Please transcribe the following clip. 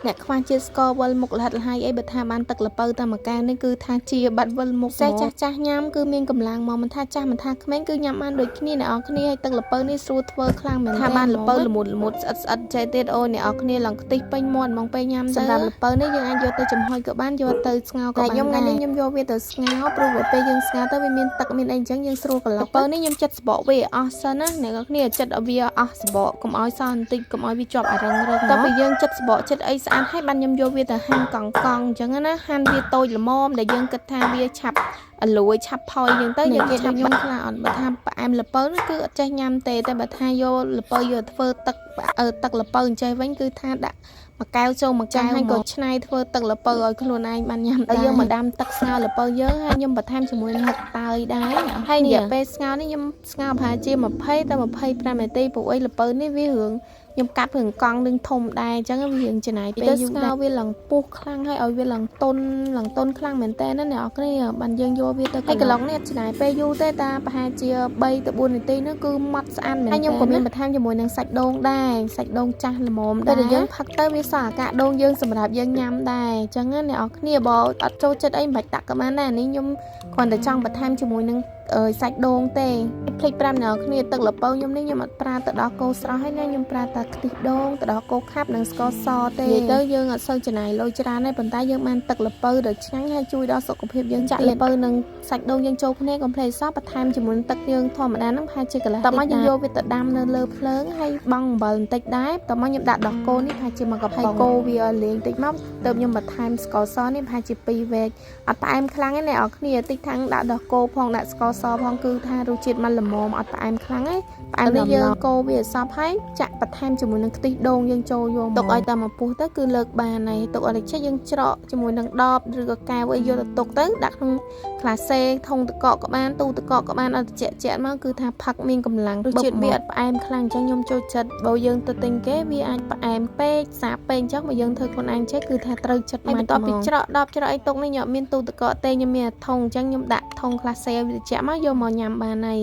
អ្នកខ្វះជាតិស្ករវិលមុខលហិតលហើយអីបើថាបានទឹកល្ពៅតាមកានេះគឺថាជាបាត់វិលមុខសេះចាស់ញ៉ាំគឺមានកម្លាំងមកមិនថាចាស់មិនថាក្មេងគឺញ៉ាំបានដូចគ្នាអ្នកនរគ្នាហើយទឹកល្ពៅនេះស្រួលធ្វើខ្លាំងមែនថាបានល្ពៅល្មុតស្អិតចេះទៀតអូអ្នកនរគ្នាឡើងខ្ទិះពេញមាត់ហ្មងពេលញ៉ាំសម្រាប់ល្ពៅនេះយើងអាចយកទៅចំហុយក៏បានយកទៅស្ងោរក៏បានខ្ញុំថ្ងៃនេះខ្ញុំយកវាទៅស្ងោរព្រោះពេលយើងស្ងោរទៅវាមានទឹកមានអីអញ្ចឹងយើងស្រួលកន្លងល្ពៅនេះខ្ញុំចិត្តសបកវាអស់សិនណាអ្នកនរគ្នាចិត្តឲ្យវាអស់សបកកុំឲ្យសល់បន្តិចកុំឲ្យវាជាប់អារឹងតើពេលយើងចិត្តសបកចិត្តអីស្អាតហើយបានខ្ញុំយកវាទៅហាន់កង់អញ្ចឹងណាហាន់វាតូចល្មមដែលយើងគិតថាវាឆាប់លួយឆាប់ផុយអញ្ចឹងទៅយើងគេខ្ញុំខ្លះអត់បើថាផ្អែមល្ពៅនោះគឺអត់ចេះញ៉ាំទេតែបើថាយកល្ពៅយកធ្វើទឹកល្ពៅអញ្ចេះវិញគឺថាដាក់មួយកែវចូលមួយកែវហើយក៏ឆ្នៃធ្វើទឹកល្ពៅឲ្យខ្លួនឯងបានញ៉ាំដែរយើងមកដាំទឹកស្ងោរល្ពៅយើងហើយខ្ញុំបន្ថែមជាមួយនឹងហឹកតើយដែរហើយរយៈពេលស្ងោរនេះខ្ញុំស្ងោរប្រហែលជា20ទៅ25នាទីព្រោះអីល្ពៅនេះវារឿងខ្ញុំកាត់ព្រឹងកង់នឹងធំដែរអញ្ចឹងវារឿងចំណាយពេលយូរស្ងោរវាឡើងពុះខ្លាំងហើយឲ្យវាឡើងតុនខ្លាំងមែនតើណាអ្នកនរគ្នាបានយើងយកវាទៅហើយកន្លងនេះចំណាយពេលយូរទេតែប្រហែលជា3ទៅ4នាទីនោះគឺម៉ត់ស្អាតមែនតើហើយខ្ញុំក៏មានបន្ថែមជាមួយនឹងសាច់ដូងដែរសាច់ដូងចាស់ល្មមដែរតែយើងផឹកទៅវាសល់អាកាដូងយើងសម្រាប់យើងញ៉ាំដែរអញ្ចឹងណាអ្នកនរគ្នាបើអត់ចូលចិត្តអីមិនបាច់ដាក់ក៏បានដែរនេះខ្ញុំគ្រាន់តែចង់បន្ថែមជាមួយនឹងសាច់ដូងទេភ្លេច5អ្នកគ្នាទឹកល្ពៅខ្ញុំនេះខ្ញុំអត់ប្រើទៅដល់គោស្រស់ហើយណាខ្ញុំប្រើតែខ្ទិះដូងទៅដល់គោខាប់និងស្ករសទេនិយាយទៅយើងអត់សូវចំណាយលុយច្រើនទេប៉ុន្តែយើងបានទឹកល្ពៅដ៏ឆ្ងាញ់ហើយជួយដល់សុខភាពយើងចាក់ល្ពៅនិងសាច់ដូងយើងចូលគ្នាកុំភ្លេចសោះបន្ថែមជាមួយទឹកយើងធម្មតាហ្នឹងប្រហែលជាកន្លះតោះមកយើងយកវាទៅដាំនៅលើភ្លើងហើយបង់អំបិលបន្តិចដែរតោះមកខ្ញុំដាក់ដល់គោនេះប្រហែលជា1កាភីគោវាលេងតិចមកទៅខ្ញុំបន្ថែមស្ករសនេះប្រហែលជា2វែកអត់ផ្អែមខ្លាំងទេអ្នកនរគ្នាតិចថាំងដាក់ដល់គោផងដាក់ស្ករសផងគឺថារសជាតិมันល្មមអត់ផ្អែមខ្លាំងទេផ្អែមនេះយើងកូរវាឲ្យសព្វហើយចាក់បន្ថែមជាមួយនឹងខ្ទិះដូងយើងចូលយកទុកឲ្យតែមកពុះទៅគឺលើកបានហើយទុកឲ្យតិចយើងច្រកជាមួយនឹងដបឬក៏កែវអីយកទៅទុកទៅដាក់ក្នុងក្លាសេធុងទឹកកកក៏បានទូទឹកកកក៏បានឲ្យត្រជាក់មកគឺថាផឹកមានកម្លាំងរសជាតិវាអត់ផ្អែមខ្លាំងអញ្ចឹងខ្ញុំចូលចិត្តបើយើងទៅទិញគេវាអាចផ្អែមពេកសាបពេកអញ្ចឹងបើយើងធ្វើខ្លួនឯងចេះគឺថាត្រូវចិត្តមកបន្ទាប់ពីច្រកដបច្រកអីទុកនេះខ្ញុំអត់មានទូទឹកកកទេខ្ញុំមានធុងអញ្ចឹងខ្ញុំដាក់ធុងក្លាសេវាត្រជាក់មកយកមកញ៉ាំបានហើយ